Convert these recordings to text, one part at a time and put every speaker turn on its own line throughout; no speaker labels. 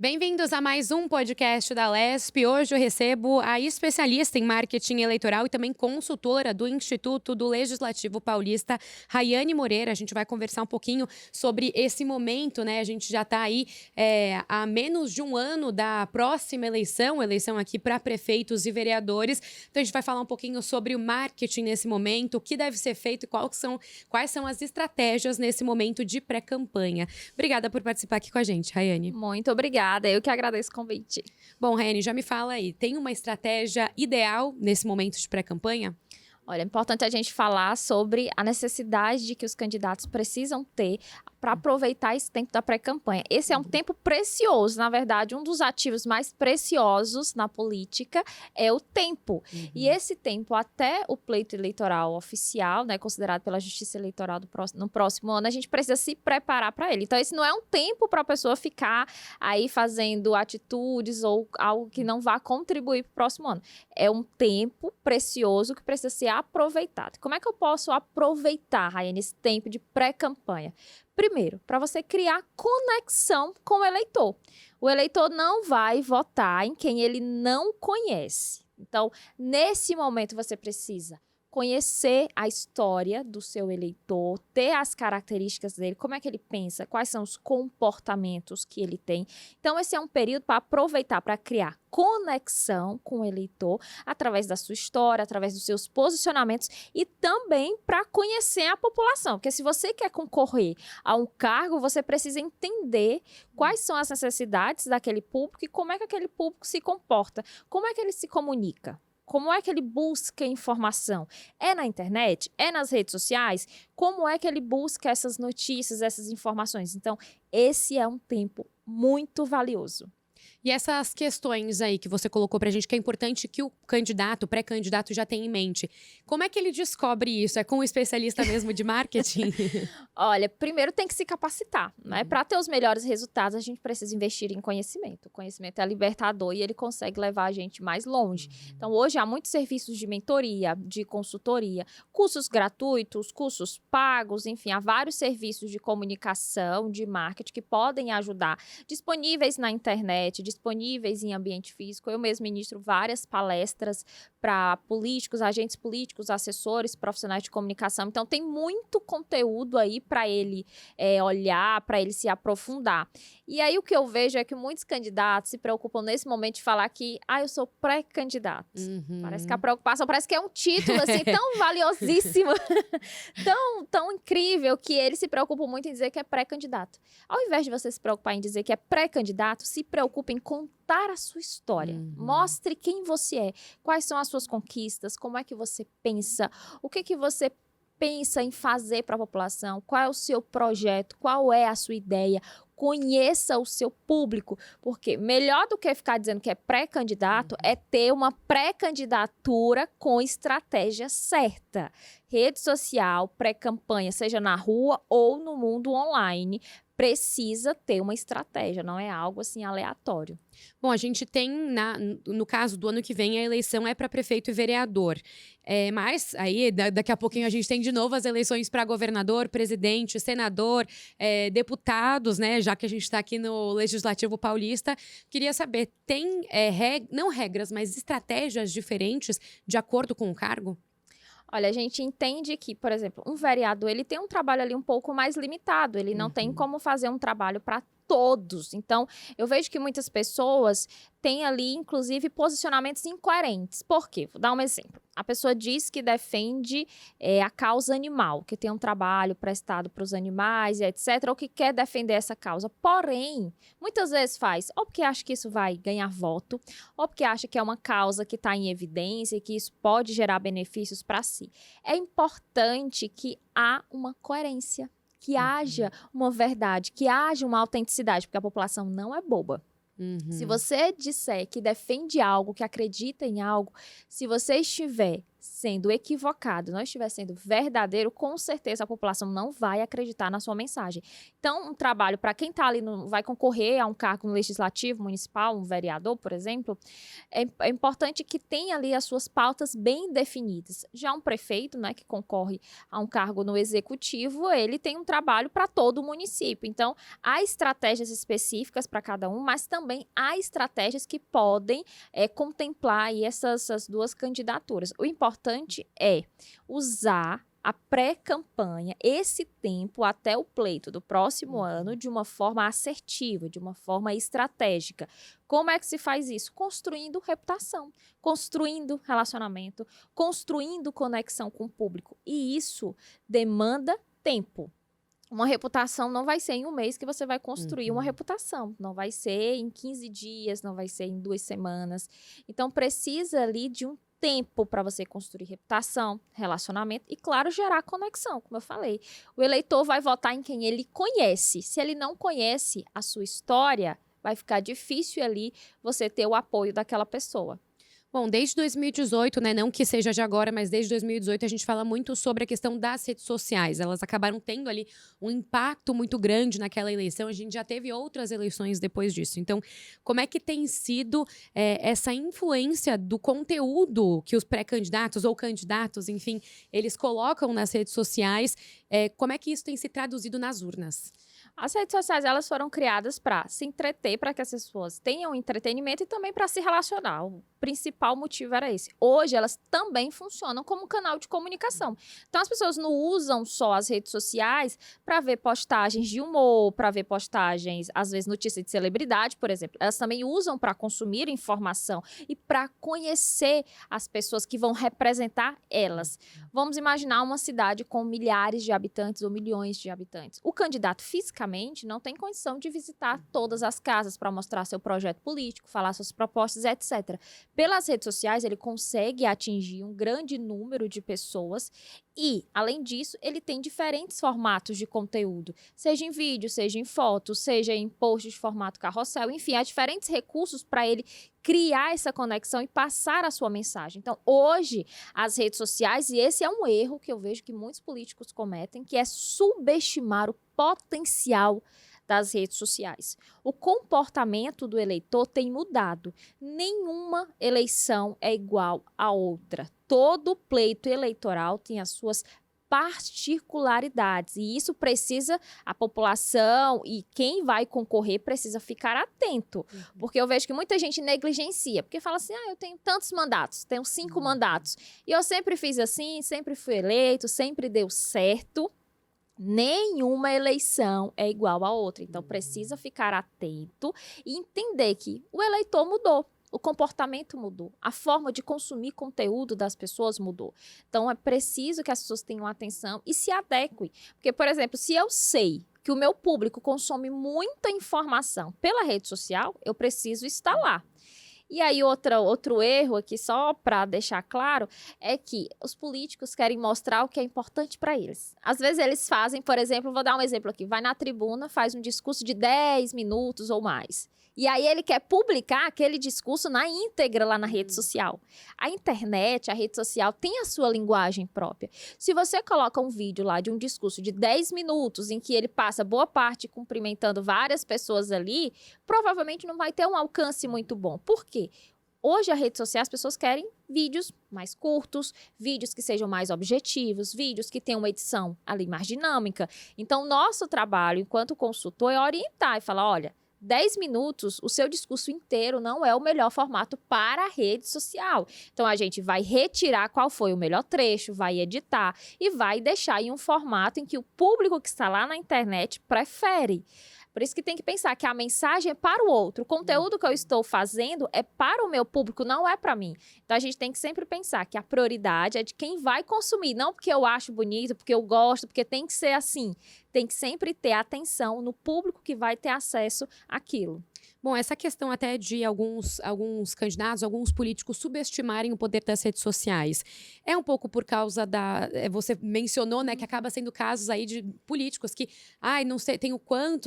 Bem-vindos a mais um podcast da LESP. Hoje eu recebo a especialista em marketing eleitoral e também consultora do Instituto do Legislativo Paulista, Raiane Moreira. A gente vai conversar um pouquinho sobre esse momento, né? A gente já está aí há menos de um ano da próxima eleição aqui para prefeitos e vereadores. Então a gente vai falar um pouquinho sobre o marketing nesse momento, o que deve ser feito e quais são as estratégias nesse momento de pré-campanha. Obrigada por participar aqui com a gente, Raiane.
Muito obrigada, eu que agradeço o convite.
Bom, Raiane, já me fala aí, tem uma estratégia ideal nesse momento de pré-campanha?
Olha, é importante a gente falar sobre a necessidade de que os candidatos precisam ter para aproveitar esse tempo da pré-campanha. Esse é um tempo precioso, na verdade, um dos ativos mais preciosos na política é o tempo. E esse tempo, até o pleito eleitoral oficial, né, considerado pela Justiça Eleitoral no próximo ano, a gente precisa se preparar para ele. Então, esse não é um tempo para a pessoa ficar aí fazendo atitudes ou algo que não vá contribuir para o próximo ano. É um tempo precioso que precisa ser aproveitado. Como é que eu posso aproveitar, Raiane, esse tempo de pré-campanha? Primeiro, para você criar conexão com o eleitor. O eleitor não vai votar em quem ele não conhece. Então, nesse momento, você precisa conhecer a história do seu eleitor, ter as características dele, como é que ele pensa, quais são os comportamentos que ele tem. Então, esse é um período para aproveitar, para criar conexão com o eleitor através da sua história, através dos seus posicionamentos e também para conhecer a população. Porque se você quer concorrer a um cargo, você precisa entender quais são as necessidades daquele público e como é que aquele público se comporta, como é que ele se comunica. Como é que ele busca informação? É na internet? É nas redes sociais? Como é que ele busca essas notícias, essas informações? Então, esse é um tempo muito valioso.
E essas questões aí que você colocou pra gente, que é importante que o candidato, o pré-candidato já tenha em mente. Como é que ele descobre isso? É com um especialista mesmo de marketing?
Olha, primeiro tem que se capacitar, né? Para ter os melhores resultados, a gente precisa investir em conhecimento. O conhecimento é libertador e ele consegue levar a gente mais longe. Então, hoje há muitos serviços de mentoria, de consultoria, cursos gratuitos, cursos pagos, enfim, há vários serviços de comunicação, de marketing que podem ajudar, disponíveis na internet, disponíveis em ambiente físico. Eu mesmo ministro várias palestras para políticos, agentes políticos, assessores, profissionais de comunicação. Então, tem muito conteúdo aí para ele olhar, para ele se aprofundar. E aí, o que eu vejo é que muitos candidatos se preocupam nesse momento de falar que, eu sou pré-candidato. Parece que a preocupação, parece que é um título, assim, tão valiosíssimo, tão incrível, que eles se preocupam muito em dizer que é pré-candidato. Ao invés de você se preocupar em dizer que é pré-candidato, se preocupe em contar a sua história. Mostre quem você é, quais são as suas conquistas, como é que você pensa, o que você pensa em fazer para a população, qual é o seu projeto, qual é a sua ideia. Conheça o seu público, porque melhor do que ficar dizendo que é pré-candidato é ter uma pré-candidatura com estratégia certa. Rede social, pré-campanha, seja na rua ou no mundo online, precisa ter uma estratégia, não é algo assim aleatório.
Bom, a gente tem, no caso do ano que vem, a eleição é para prefeito e vereador. Mas aí, daqui a pouquinho, a gente tem de novo as eleições para governador, presidente, senador, deputados, né? Já que a gente está aqui no Legislativo Paulista. Queria saber, tem não regras, mas estratégias diferentes de acordo com o cargo?
Olha, a gente entende que, por exemplo, um vereador, ele tem um trabalho ali um pouco mais limitado, ele não tem como fazer um trabalho para todos. Então, eu vejo que muitas pessoas têm ali, inclusive, posicionamentos incoerentes. Por quê? Vou dar um exemplo. A pessoa diz que defende a causa animal, que tem um trabalho prestado para os animais e etc., ou que quer defender essa causa. Porém, muitas vezes faz ou porque acha que isso vai ganhar voto, ou porque acha que é uma causa que está em evidência e que isso pode gerar benefícios para si. É importante que há uma coerência, que haja uma verdade, que haja uma autenticidade, porque a população não é boba. Se você disser que defende algo, que acredita em algo, se você estiver sendo equivocado, não estiver sendo verdadeiro, com certeza a população não vai acreditar na sua mensagem. Então, um trabalho para quem está ali, vai concorrer a um cargo no legislativo municipal, um vereador, por exemplo, é importante que tenha ali as suas pautas bem definidas. Já um prefeito, né, que concorre a um cargo no executivo, ele tem um trabalho para todo o município. Então, há estratégias específicas para cada um, mas também há estratégias que podem contemplar aí essas duas candidaturas. O importante é usar a pré-campanha, esse tempo até o pleito do próximo ano, de uma forma assertiva, de uma forma estratégica. Como é que se faz isso? Construindo reputação, construindo relacionamento, construindo conexão com o público. E isso demanda tempo. Uma reputação não vai ser em um mês que você vai construir uma reputação. Não vai ser em 15 dias, não vai ser em 2 semanas. Então, precisa ali de um tempo para você construir reputação, relacionamento e, claro, gerar conexão, como eu falei. O eleitor vai votar em quem ele conhece. Se ele não conhece a sua história, vai ficar difícil ali você ter o apoio daquela pessoa.
Bom, desde 2018, né, não que seja de agora, mas desde 2018 a gente fala muito sobre a questão das redes sociais. Elas acabaram tendo ali um impacto muito grande naquela eleição. A gente já teve outras eleições depois disso. Então, como é que tem sido essa influência do conteúdo que os pré-candidatos ou candidatos, enfim, eles colocam nas redes sociais? Como é que isso tem se traduzido nas urnas?
As redes sociais, elas foram criadas para se entreter, para que as pessoas tenham entretenimento e também para se relacionar. O principal motivo era esse. Hoje, elas também funcionam como canal de comunicação. Então, as pessoas não usam só as redes sociais para ver postagens de humor, para ver postagens, às vezes, notícias de celebridade, por exemplo. Elas também usam para consumir informação e para conhecer as pessoas que vão representar elas. Vamos imaginar uma cidade com milhares de habitantes ou milhões de habitantes. O candidato fisicamente não tem condição de visitar todas as casas para mostrar seu projeto político, falar suas propostas, etc. Pelas redes sociais, ele consegue atingir um grande número de pessoas e, além disso, ele tem diferentes formatos de conteúdo, seja em vídeo, seja em foto, seja em post de formato carrossel, enfim, há diferentes recursos para ele criar essa conexão e passar a sua mensagem. Então, hoje, as redes sociais, e esse é um erro que eu vejo que muitos políticos cometem, que é subestimar o potencial das redes sociais. O comportamento do eleitor tem mudado. Nenhuma eleição é igual à outra. Todo pleito eleitoral tem as suas particularidades e isso precisa, a população e quem vai concorrer precisa ficar atento, porque eu vejo que muita gente negligencia, porque fala assim, eu tenho tantos mandatos, tenho 5 mandatos, e eu sempre fiz assim, sempre fui eleito, sempre deu certo. Nenhuma eleição é igual à outra, então precisa ficar atento e entender que o eleitor mudou. O comportamento mudou, a forma de consumir conteúdo das pessoas mudou. Então, é preciso que as pessoas tenham atenção e se adequem. Porque, por exemplo, se eu sei que o meu público consome muita informação pela rede social, eu preciso estar lá. E aí, outro erro aqui, só para deixar claro, é que os políticos querem mostrar o que é importante para eles. Às vezes, eles fazem, por exemplo, vou dar um exemplo aqui, vai na tribuna, faz um discurso de 10 minutos ou mais. E aí, ele quer publicar aquele discurso na íntegra lá na rede social. A internet, a rede social, tem a sua linguagem própria. Se você coloca um vídeo lá de um discurso de 10 minutos, em que ele passa boa parte cumprimentando várias pessoas ali, provavelmente não vai ter um alcance muito bom. Por quê? Hoje, a rede social, as pessoas querem vídeos mais curtos, vídeos que sejam mais objetivos, vídeos que tenham uma edição ali mais dinâmica. Então, nosso trabalho, enquanto consultor, é orientar e falar, olha, 10 minutos, o seu discurso inteiro não é o melhor formato para a rede social. Então, a gente vai retirar qual foi o melhor trecho, vai editar e vai deixar em um formato em que o público que está lá na internet prefere. Por isso que tem que pensar que a mensagem é para o outro. O conteúdo que eu estou fazendo é para o meu público, não é para mim. Então, a gente tem que sempre pensar que a prioridade é de quem vai consumir. Não porque eu acho bonito, porque eu gosto, porque tem que ser assim. Tem que sempre ter atenção no público que vai ter acesso àquilo.
Bom, Bom, essa questão até de alguns candidatos, alguns políticos subestimarem o poder das redes sociais, é um pouco por causa você mencionou, né, que acaba sendo casos aí de políticos que, não sei, tenho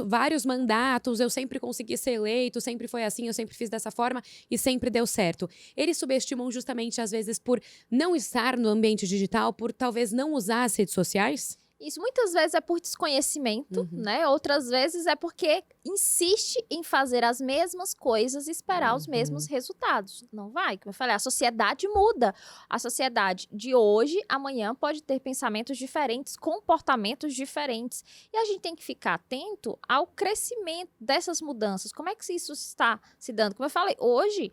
vários mandatos, eu sempre consegui ser eleito, sempre foi assim, eu sempre fiz dessa forma e sempre deu certo. Eles subestimam justamente, às vezes, por não estar no ambiente digital, por talvez não usar as redes sociais?
Isso muitas vezes é por desconhecimento, né? Outras vezes é porque insiste em fazer as mesmas coisas e esperar os mesmos resultados. Não vai, como eu falei, a sociedade muda. A sociedade de hoje, amanhã, pode ter pensamentos diferentes, comportamentos diferentes. E a gente tem que ficar atento ao crescimento dessas mudanças. Como é que isso está se dando? Como eu falei, hoje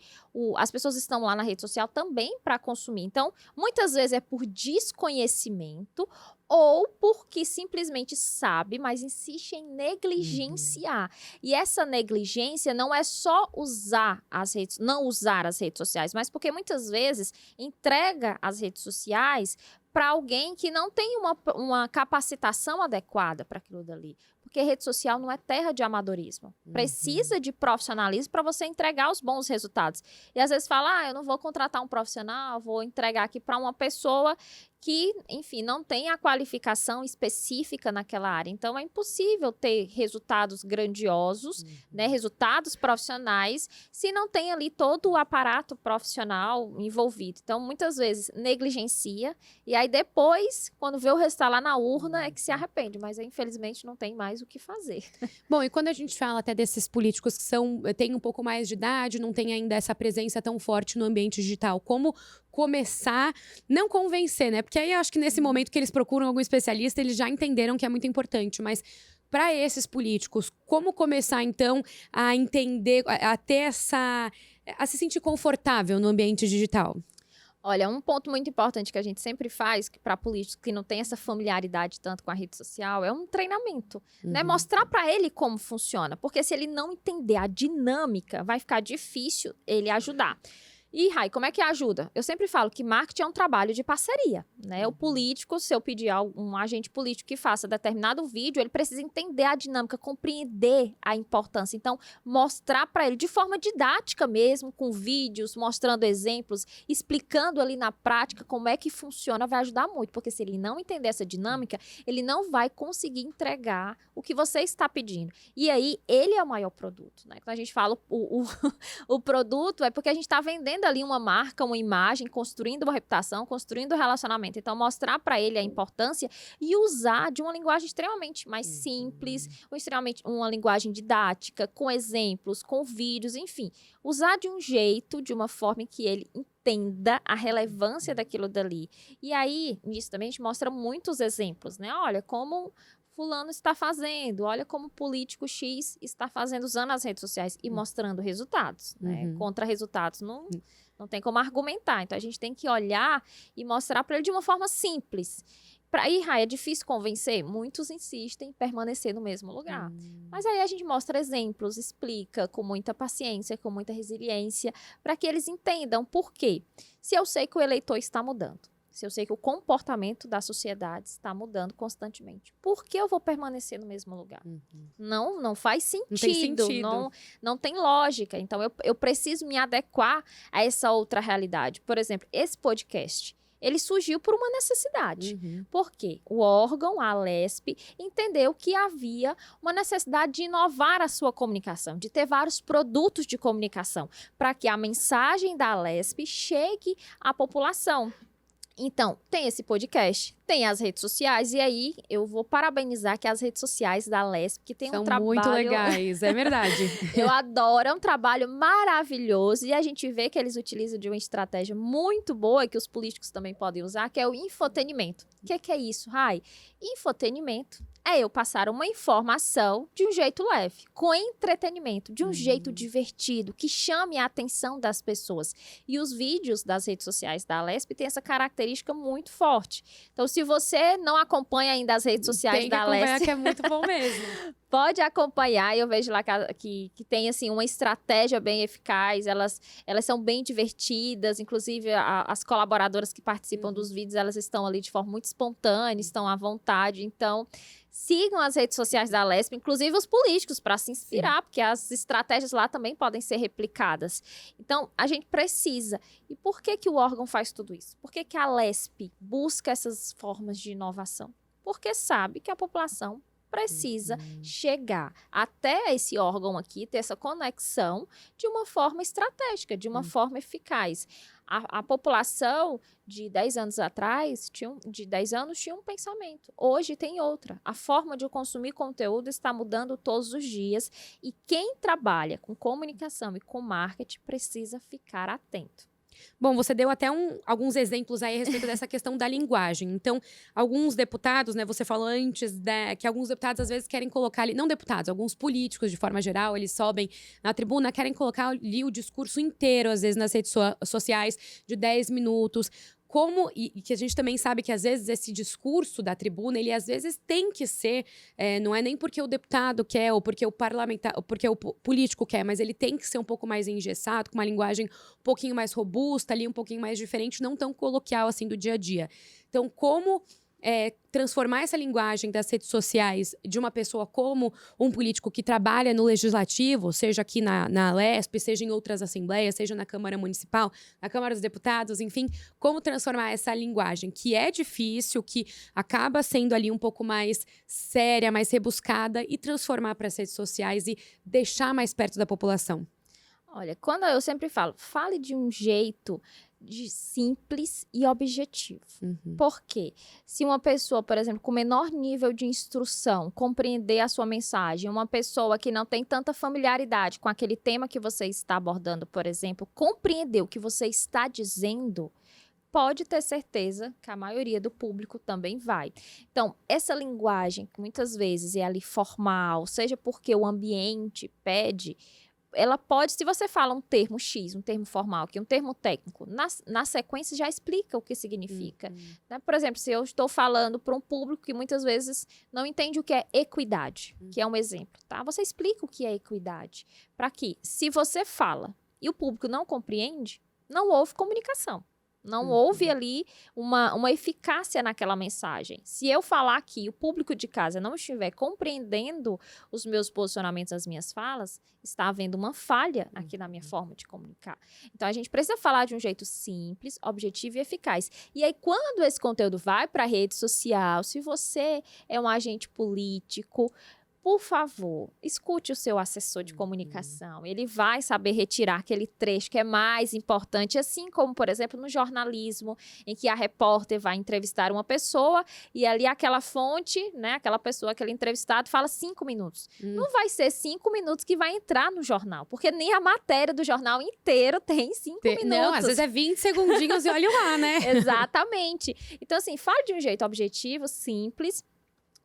as pessoas estão lá na rede social também para consumir. Então, muitas vezes é por desconhecimento ou porque simplesmente sabe, mas insiste em negligenciar. E essa negligência não é só não usar as redes sociais, mas porque muitas vezes entrega as redes sociais para alguém que não tem uma capacitação adequada para aquilo dali. Porque rede social não é terra de amadorismo. Precisa de profissionalismo para você entregar os bons resultados. E às vezes fala, eu não vou contratar um profissional, vou entregar aqui para uma pessoa que, enfim, não tem a qualificação específica naquela área. Então, é impossível ter resultados grandiosos, né, resultados profissionais, se não tem ali todo o aparato profissional envolvido. Então, muitas vezes, negligencia, e aí depois, quando vê o resultado lá na urna, é que se arrepende. Mas, infelizmente, não tem mais o que fazer.
Bom, e quando a gente fala até desses políticos que têm um pouco mais de idade, não tem ainda essa presença tão forte no ambiente digital, como começar, não convencer, né? Porque aí eu acho que nesse momento que eles procuram algum especialista, eles já entenderam que é muito importante, mas para esses políticos, como começar então a entender, a ter a se sentir confortável no ambiente digital?
Olha, um ponto muito importante que a gente sempre faz para políticos que não têm essa familiaridade tanto com a rede social é um treinamento, né? Mostrar para ele como funciona, porque se ele não entender a dinâmica, vai ficar difícil ele ajudar. E, Rai, como é que ajuda? Eu sempre falo que marketing é um trabalho de parceria, né? O político, se eu pedir a um agente político que faça determinado vídeo, ele precisa entender a dinâmica, compreender a importância. Então, mostrar para ele de forma didática mesmo, com vídeos, mostrando exemplos, explicando ali na prática como é que funciona, vai ajudar muito. Porque se ele não entender essa dinâmica, ele não vai conseguir entregar o que você está pedindo. E aí, ele é o maior produto, né? Quando a gente fala o produto, é porque a gente está vendendo ali uma marca, uma imagem, construindo uma reputação, construindo um relacionamento. Então, mostrar para ele a importância e usar de uma linguagem extremamente mais simples, ou extremamente uma linguagem didática, com exemplos, com vídeos, enfim. Usar de um jeito, de uma forma em que ele entenda a relevância daquilo dali. E aí, nisso também a gente mostra muitos exemplos, né? Olha, como fulano está fazendo, olha como o político X está fazendo, usando as redes sociais e mostrando resultados, né? Contra resultados não tem como argumentar. Então, a gente tem que olhar e mostrar para ele de uma forma simples. Para ir, Rai, é difícil convencer? Muitos insistem em permanecer no mesmo lugar. Mas aí a gente mostra exemplos, explica com muita paciência, com muita resiliência, para que eles entendam por quê. Se eu sei que o eleitor está mudando, se eu sei que o comportamento da sociedade está mudando constantemente, por que eu vou permanecer no mesmo lugar? Não faz sentido.
Não tem sentido.
Não tem lógica. Então, eu preciso me adequar a essa outra realidade. Por exemplo, esse podcast, ele surgiu por uma necessidade. Porque o órgão, a Alesp, entendeu que havia uma necessidade de inovar a sua comunicação, de ter vários produtos de comunicação, para que a mensagem da Alesp chegue à população. Então, tem esse podcast, tem as redes sociais, e aí eu vou parabenizar que as redes sociais da Alesp, que tem um trabalho...
São muito legais, é verdade.
Eu adoro, é um trabalho maravilhoso, e a gente vê que eles utilizam de uma estratégia muito boa, que os políticos também podem usar, que é o infotenimento. O que é isso, Rai? Infotenimento é eu passar uma informação de um jeito leve, com entretenimento, de um jeito divertido, que chame a atenção das pessoas. E os vídeos das redes sociais da Alesp têm essa característica muito forte. Então, se você não acompanha ainda as redes sociais da Alesp...
que é muito bom mesmo.
Pode acompanhar, eu vejo lá que tem assim, uma estratégia bem eficaz, elas são bem divertidas, inclusive as colaboradoras que participam dos vídeos, elas estão ali de forma muito espontânea, estão à vontade, então sigam as redes sociais da Alesp, inclusive os políticos, para se inspirar, porque as estratégias lá também podem ser replicadas. Então, a gente precisa. E por que o órgão faz tudo isso? Por que a Alesp busca essas formas de inovação? Porque sabe que a população precisa chegar até esse órgão aqui, ter essa conexão de uma forma estratégica, de uma forma eficaz. A população de 10 anos atrás, de 10 anos, tinha um pensamento. Hoje tem outra. A forma de consumir conteúdo está mudando todos os dias e quem trabalha com comunicação e com marketing precisa ficar atento.
Bom, você deu até alguns exemplos aí a respeito dessa questão da linguagem. Então, alguns deputados, né, você falou antes que alguns deputados às vezes querem colocar ali, não deputados, alguns políticos de forma geral, eles sobem na tribuna, querem colocar ali o discurso inteiro, às vezes nas redes sociais, de 10 minutos. E que a gente também sabe que, às vezes, esse discurso da tribuna, ele, às vezes, tem que ser... não é nem porque o deputado quer ou porque o parlamentar, ou porque o político quer, mas ele tem que ser um pouco mais engessado, com uma linguagem um pouquinho mais robusta, ali um pouquinho mais diferente, não tão coloquial, assim, do dia a dia. Então, como... transformar essa linguagem das redes sociais de uma pessoa como um político que trabalha no legislativo, seja aqui na Alesp, seja em outras assembleias, seja na Câmara Municipal, na Câmara dos Deputados, enfim, como transformar essa linguagem, que é difícil, que acaba sendo ali um pouco mais séria, mais rebuscada, e transformar para as redes sociais e deixar mais perto da população.
Olha, quando eu sempre fale de um jeito simples e objetivo. Por quê? Se uma pessoa, por exemplo, com menor nível de instrução, compreender a sua mensagem, uma pessoa que não tem tanta familiaridade com aquele tema que você está abordando, por exemplo, compreender o que você está dizendo, pode ter certeza que a maioria do público também vai. Então, essa linguagem, que muitas vezes é ali formal, seja porque o ambiente pede, ela pode, se você fala um termo X, um termo formal, que é um termo técnico, na sequência já explica o que significa. Né? Por exemplo, se eu estou falando para um público que muitas vezes não entende o que é equidade, que é um exemplo, tá? Você explica o que é equidade. Para que, se você fala e o público não compreende, não houve comunicação. Não houve ali uma eficácia naquela mensagem. Se eu falar aqui e o público de casa não estiver compreendendo os meus posicionamentos, as minhas falas, está havendo uma falha aqui na minha forma de comunicar. Então, a gente precisa falar de um jeito simples, objetivo e eficaz. E aí, quando esse conteúdo vai para a rede social, se você é um agente político, por favor, escute o seu assessor de comunicação. Ele vai saber retirar aquele trecho que é mais importante, assim como, por exemplo, no jornalismo, em que a repórter vai entrevistar uma pessoa e ali aquela fonte, né, aquela pessoa, aquele entrevistado, fala 5 minutos. Não vai ser 5 minutos que vai entrar no jornal, porque nem a matéria do jornal inteiro tem 5 minutos.
Não, às vezes é 20 segundinhos e olha lá, né?
Exatamente. Então, assim, fale de um jeito objetivo, simples,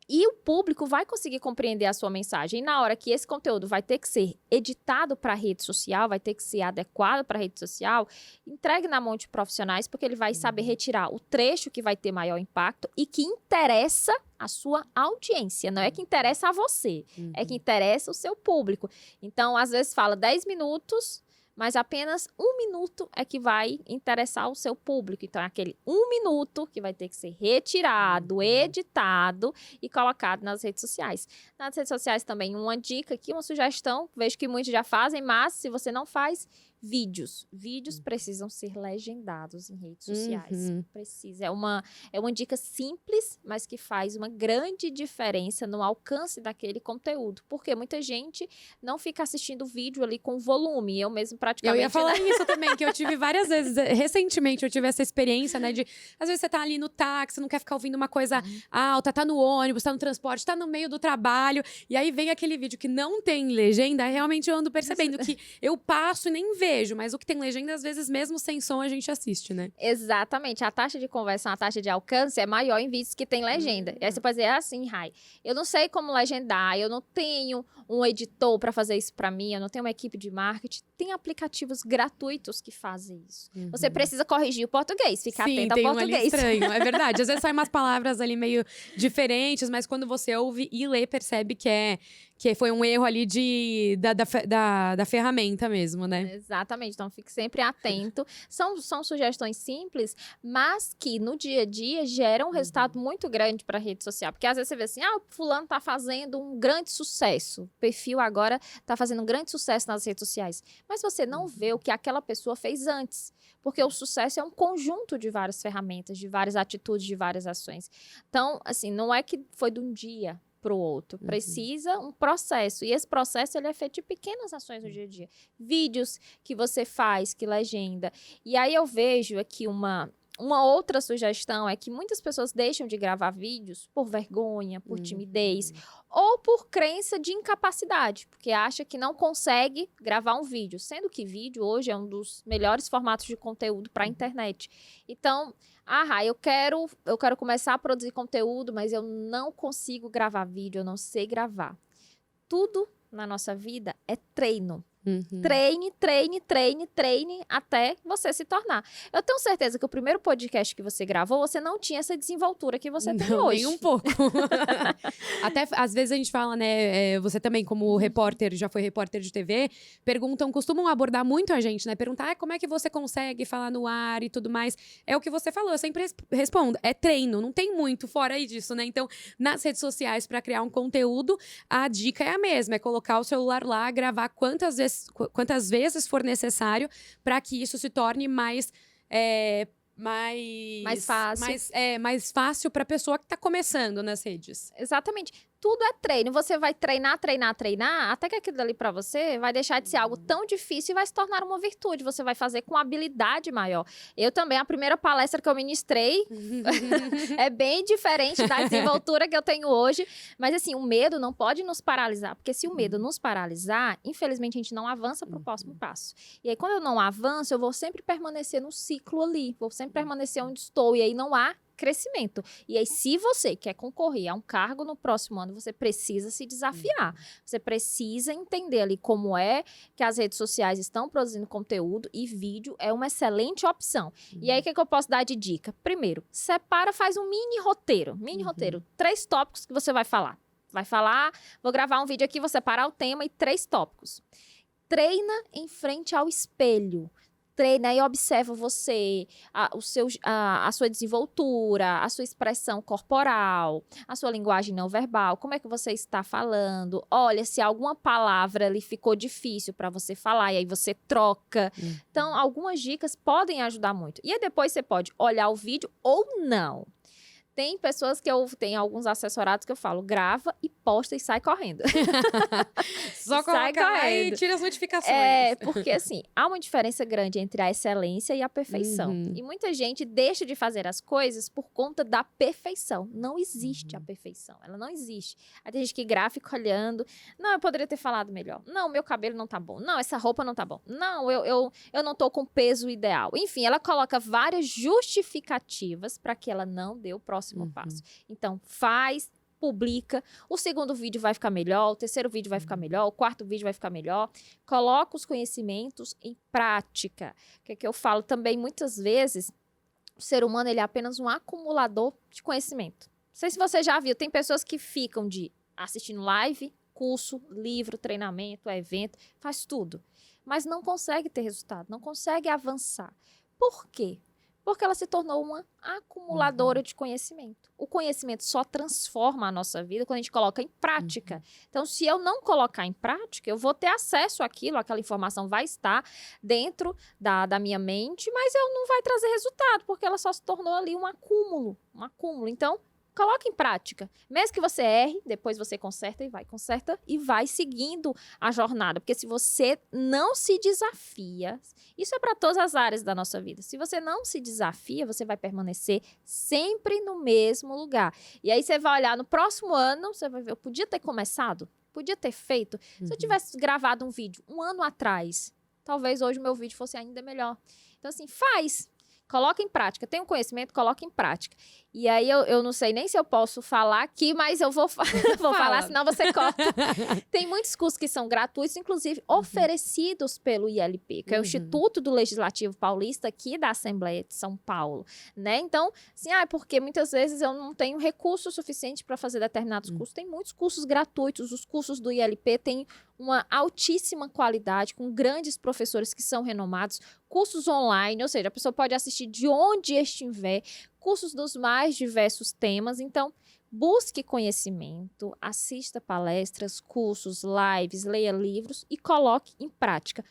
e o público vai conseguir compreender a sua mensagem. E na hora que esse conteúdo vai ter que ser editado para a rede social, vai ter que ser adequado para a rede social, entregue na mão de profissionais, porque ele vai saber retirar o trecho que vai ter maior impacto e que interessa a sua audiência. Não é que interessa a você, é que interessa o seu público. Então, às vezes fala 10 minutos... mas apenas 1 minuto é que vai interessar o seu público. Então, é aquele 1 minuto que vai ter que ser retirado, editado e colocado nas redes sociais. Nas redes sociais também, uma dica aqui, uma sugestão, vejo que muitos já fazem, mas se você não faz, vídeos. Vídeos precisam ser legendados em redes sociais. Precisa. É uma dica simples, mas que faz uma grande diferença no alcance daquele conteúdo. Porque muita gente não fica assistindo o vídeo ali com volume. Eu mesmo praticamente...
Eu ia falar isso também, que eu tive várias vezes. Recentemente eu tive essa experiência, né? De, às vezes você tá ali no táxi, não quer ficar ouvindo uma coisa alta, tá no ônibus, tá no transporte, tá no meio do trabalho. E aí vem aquele vídeo que não tem legenda. Realmente eu ando percebendo que eu passo e nem vejo. Mas o que tem legenda, às vezes, mesmo sem som, a gente assiste, né?
Exatamente. A taxa de conversão, a taxa de alcance é maior em vídeos que tem legenda. E aí você pode dizer assim, Rai, eu não sei como legendar, eu não tenho um editor para fazer isso para mim, eu não tenho uma equipe de marketing. Tem aplicativos gratuitos que fazem isso. Você precisa corrigir o português, ficar atento ao português.
Sim, tem um ali estranho, é verdade. Às vezes saem umas palavras ali meio diferentes, mas quando você ouve e lê, percebe que que foi um erro ali da ferramenta mesmo, né?
Exatamente, então fique sempre atento. São sugestões simples, mas que no dia a dia geram um resultado muito grande para a rede social. Porque às vezes você vê assim, o fulano tá fazendo um grande sucesso. O perfil agora tá fazendo um grande sucesso nas redes sociais. Mas você não vê o que aquela pessoa fez antes. Porque o sucesso é um conjunto de várias ferramentas, de várias atitudes, de várias ações. Então, assim, não é que foi de um dia para o outro. Precisa um processo. E esse processo ele é feito de pequenas ações no dia a dia. Vídeos que você faz, que legenda. E aí eu vejo aqui uma outra sugestão é que muitas pessoas deixam de gravar vídeos por vergonha, por timidez ou por crença de incapacidade, porque acha que não consegue gravar um vídeo, sendo que vídeo hoje é um dos melhores formatos de conteúdo para a internet. Então, eu quero começar a produzir conteúdo, mas eu não consigo gravar vídeo, eu não sei gravar. Tudo na nossa vida é treino. Treine até você se tornar. Eu tenho certeza que o primeiro podcast que você gravou, você não tinha essa desenvoltura que você tem hoje.
Nem um pouco. Até, às vezes a gente fala, né, você também como repórter, já foi repórter de TV, costumam abordar muito a gente, né, perguntar como é que você consegue falar no ar e tudo mais. É o que você falou, eu sempre respondo, é treino, não tem muito fora aí disso, né, então nas redes sociais para criar um conteúdo, a dica é a mesma, é colocar o celular lá, gravar quantas vezes for necessário para que isso se torne mais
fácil.
Mais fácil para a pessoa que está começando nas redes.
Exatamente. Tudo é treino. Você vai treinar, até que aquilo ali para você vai deixar de ser algo tão difícil e vai se tornar uma virtude. Você vai fazer com habilidade maior. Eu também, a primeira palestra que eu ministrei é bem diferente da desenvoltura que eu tenho hoje. Mas, assim, o medo não pode nos paralisar. Porque se o medo nos paralisar, infelizmente, a gente não avança para o próximo passo. E aí, quando eu não avanço, eu vou sempre permanecer no ciclo ali. Vou sempre permanecer onde estou. E aí, não há crescimento. E aí, se você quer concorrer a um cargo no próximo ano, você precisa se desafiar. Você precisa entender ali como é que as redes sociais estão produzindo conteúdo e vídeo é uma excelente opção. E aí, o que eu posso dar de dica? Primeiro, faz um mini roteiro. 3 tópicos que você vai falar. Vou gravar um vídeo aqui, vou separar o tema e 3 tópicos. Treina em frente ao espelho. Treina e observa você, a sua desenvoltura, a sua expressão corporal, a sua linguagem não verbal, como é que você está falando. Olha, se alguma palavra ali ficou difícil para você falar, e aí você troca. Então, algumas dicas podem ajudar muito. E aí depois você pode olhar o vídeo ou não. Tem pessoas tem alguns assessorados que eu falo, grava e posta e sai correndo.
Só coloca lá e tira as notificações.
Porque assim, há uma diferença grande entre a excelência e a perfeição. E muita gente deixa de fazer as coisas por conta da perfeição. Não existe a perfeição, ela não existe. Aí tem gente que grava e fica olhando, não, eu poderia ter falado melhor. Não, meu cabelo não tá bom. Não, essa roupa não tá bom. Não, eu não tô com o peso ideal. Enfim, ela coloca várias justificativas para que ela não dê o próximo passo. Então, publica, o segundo vídeo vai ficar melhor, o terceiro vídeo vai ficar melhor, o quarto vídeo vai ficar melhor. Coloca os conhecimentos em prática. O que eu falo também, muitas vezes, o ser humano ele é apenas um acumulador de conhecimento. Não sei se você já viu, tem pessoas que ficam assistindo live, curso, livro, treinamento, evento, faz tudo. Mas não consegue ter resultado, não consegue avançar. Por quê? Porque ela se tornou uma acumuladora de conhecimento. O conhecimento só transforma a nossa vida quando a gente coloca em prática. Então, se eu não colocar em prática, eu vou ter acesso àquilo, aquela informação vai estar dentro da minha mente, mas eu não vai trazer resultado, porque ela só se tornou ali um acúmulo. Então, coloque em prática. Mesmo que você erre, depois você conserta e vai seguindo a jornada. Porque se você não se desafia, isso é para todas as áreas da nossa vida. Se você não se desafia, você vai permanecer sempre no mesmo lugar. E aí você vai olhar no próximo ano, você vai ver, eu podia ter começado, podia ter feito. Se eu tivesse gravado um vídeo 1 ano atrás, talvez hoje o meu vídeo fosse ainda melhor. Então, assim, coloca em prática. Tem um conhecimento, coloca em prática. E aí eu não sei nem se eu posso falar aqui, mas eu vou falar, senão você corta. Tem muitos cursos que são gratuitos, inclusive oferecidos pelo ILP, que é o Instituto do Legislativo Paulista aqui da Assembleia de São Paulo, né? Então, assim, porque muitas vezes eu não tenho recurso suficiente para fazer determinados cursos. Tem muitos cursos gratuitos, os cursos do ILP têm uma altíssima qualidade, com grandes professores que são renomados, cursos online, ou seja, a pessoa pode assistir de onde estiver, cursos dos mais diversos temas. Então, busque conhecimento, assista palestras, cursos, lives, leia livros e coloque em prática.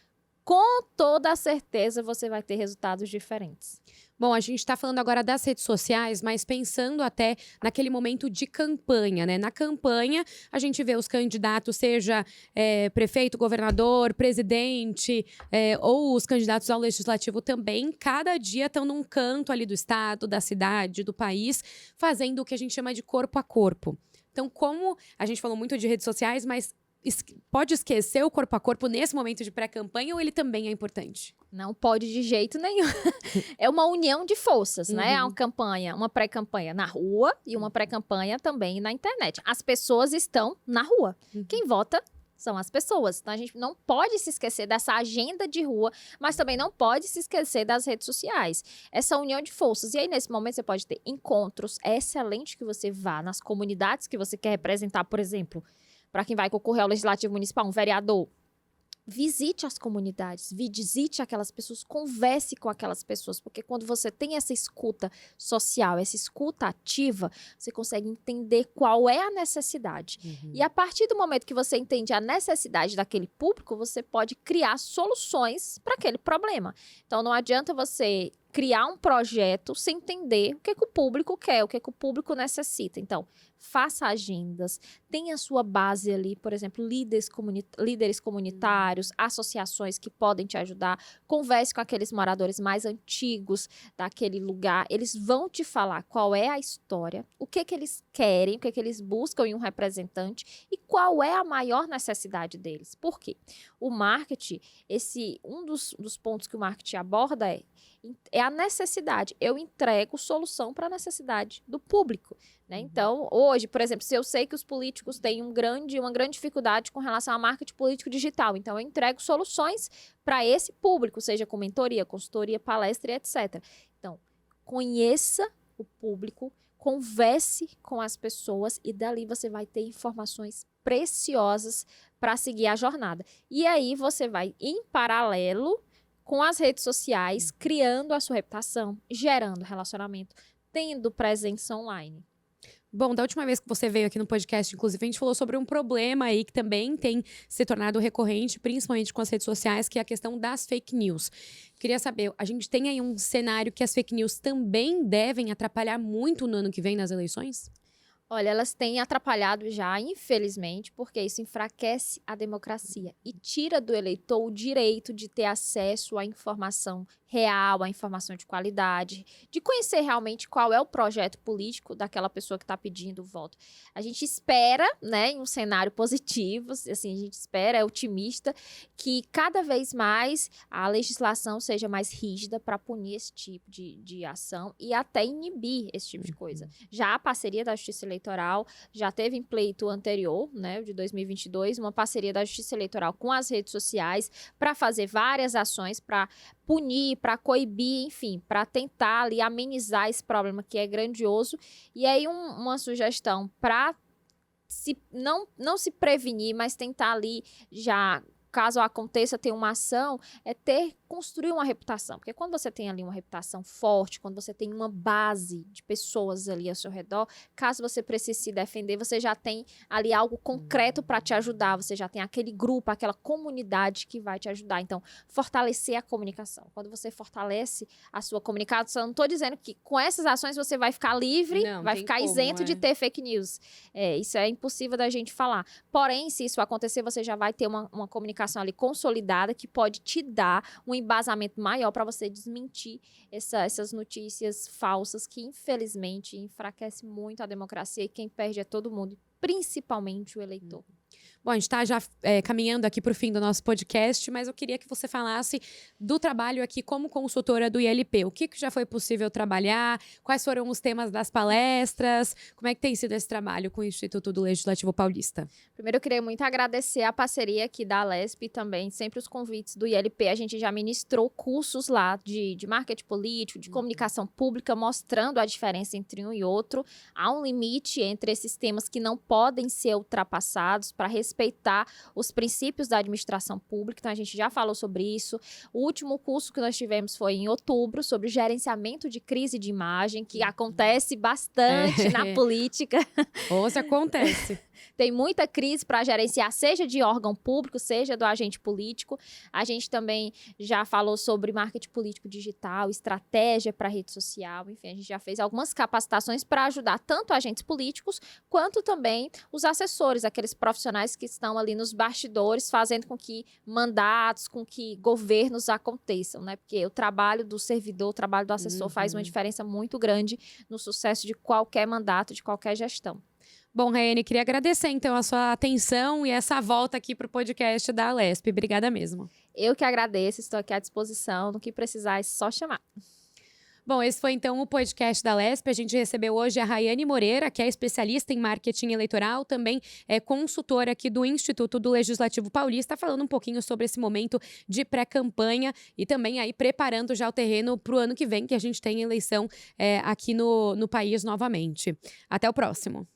Com toda a certeza, você vai ter resultados diferentes.
Bom, a gente está falando agora das redes sociais, mas pensando até naquele momento de campanha, né? Na campanha, a gente vê os candidatos, seja prefeito, governador, presidente, ou os candidatos ao legislativo também, cada dia estão num canto ali do estado, da cidade, do país, fazendo o que a gente chama de corpo a corpo. Então, como a gente falou muito de redes sociais, mas pode esquecer o corpo a corpo nesse momento de pré-campanha ou ele também é importante?
Não pode de jeito nenhum. É uma união de forças, né? Uma pré-campanha na rua e uma pré-campanha também na internet. As pessoas estão na rua. Quem vota são as pessoas. Então, a gente não pode se esquecer dessa agenda de rua, mas também não pode se esquecer das redes sociais. Essa união de forças. E aí, nesse momento, você pode ter encontros. É excelente que você vá nas comunidades que você quer representar, por exemplo, para quem vai concorrer ao Legislativo Municipal, um vereador. Visite as comunidades, visite aquelas pessoas, converse com aquelas pessoas, porque quando você tem essa escuta social, essa escuta ativa, você consegue entender qual é a necessidade. E a partir do momento que você entende a necessidade daquele público, você pode criar soluções para aquele problema. Então, não adianta você criar um projeto sem entender o que o público quer, o que o público necessita. Então, faça agendas, tenha a sua base ali, por exemplo, líderes comunitários, associações que podem te ajudar, converse com aqueles moradores mais antigos daquele lugar, eles vão te falar qual é a história, o que eles querem, o que eles buscam em um representante e qual é a maior necessidade deles. Por quê? O marketing, um dos pontos que o marketing aborda é a necessidade. Eu entrego solução para a necessidade do público, né? Então, hoje, por exemplo, se eu sei que os políticos têm uma grande dificuldade com relação ao marketing político digital, então eu entrego soluções para esse público, seja com mentoria, consultoria, palestra, etc. Então, conheça o público, converse com as pessoas e dali você vai ter informações preciosas para seguir a jornada. E aí você vai, em paralelo com as redes sociais, criando a sua reputação, gerando relacionamento, tendo presença online.
Bom, da última vez que você veio aqui no podcast, inclusive, a gente falou sobre um problema aí que também tem se tornado recorrente, principalmente com as redes sociais, que é a questão das fake news. Queria saber, a gente tem aí um cenário que as fake news também devem atrapalhar muito no ano que vem nas eleições?
Olha, elas têm atrapalhado já, infelizmente, porque isso enfraquece a democracia e tira do eleitor o direito de ter acesso à informação real, à informação de qualidade, de conhecer realmente qual é o projeto político daquela pessoa que está pedindo o voto. A gente espera, né, em um cenário positivo, assim, a gente espera, é otimista, que cada vez mais a legislação seja mais rígida para punir esse tipo de ação e até inibir esse tipo de coisa. Já a parceria da Justiça Eleitoral já teve em pleito anterior, né, de 2022, uma parceria da Justiça Eleitoral com as redes sociais para fazer várias ações para punir, para coibir, enfim, para tentar ali amenizar esse problema que é grandioso. E aí uma sugestão para não se prevenir, mas tentar ali já, caso aconteça, ter uma ação, construir uma reputação. Porque quando você tem ali uma reputação forte, quando você tem uma base de pessoas ali ao seu redor, caso você precise se defender, você já tem ali algo concreto para te ajudar, você já tem aquele grupo, aquela comunidade que vai te ajudar. Então, fortalecer a comunicação. Quando você fortalece a sua comunicação, eu não estou dizendo que com essas ações você vai ficar livre, vai ficar isento de ter fake news. Isso é impossível da gente falar. Porém, se isso acontecer, você já vai ter uma comunicação ali consolidada que pode te dar um embasamento maior para você desmentir essas notícias falsas que, infelizmente, enfraquecem muito a democracia e quem perde é todo mundo, principalmente o eleitor.
Bom, a gente está já caminhando aqui para o fim do nosso podcast, mas eu queria que você falasse do trabalho aqui como consultora do ILP. O que já foi possível trabalhar? Quais foram os temas das palestras? Como é que tem sido esse trabalho com o Instituto do Legislativo Paulista?
Primeiro, eu queria muito agradecer a parceria aqui da Alesp e também sempre os convites do ILP. A gente já ministrou cursos lá de marketing político, de comunicação pública, mostrando a diferença entre um e outro. Há um limite entre esses temas que não podem ser ultrapassados para respeitar os princípios da administração pública. Então, a gente já falou sobre isso. O último curso que nós tivemos foi em outubro, sobre gerenciamento de crise de imagem, que acontece bastante na política.
Ou se acontece.
Tem muita crise para gerenciar, seja de órgão público, seja do agente político. A gente também já falou sobre marketing político digital, estratégia para rede social. Enfim, a gente já fez algumas capacitações para ajudar tanto agentes políticos, quanto também os assessores, aqueles profissionais que estão ali nos bastidores, fazendo com que mandatos, com que governos aconteçam, né? Porque o trabalho do servidor, o trabalho do assessor faz uma diferença muito grande no sucesso de qualquer mandato, de qualquer gestão.
Bom, Raiane, queria agradecer, então, a sua atenção e essa volta aqui para o podcast da Alesp. Obrigada mesmo.
Eu que agradeço, estou aqui à disposição. No que precisar, é só chamar.
Bom, esse foi, então, o podcast da Alesp. A gente recebeu hoje a Raiane Moreira, que é especialista em marketing eleitoral, também é consultora aqui do Instituto do Legislativo Paulista, falando um pouquinho sobre esse momento de pré-campanha e também aí preparando já o terreno para o ano que vem, que a gente tem eleição aqui no país novamente. Até o próximo.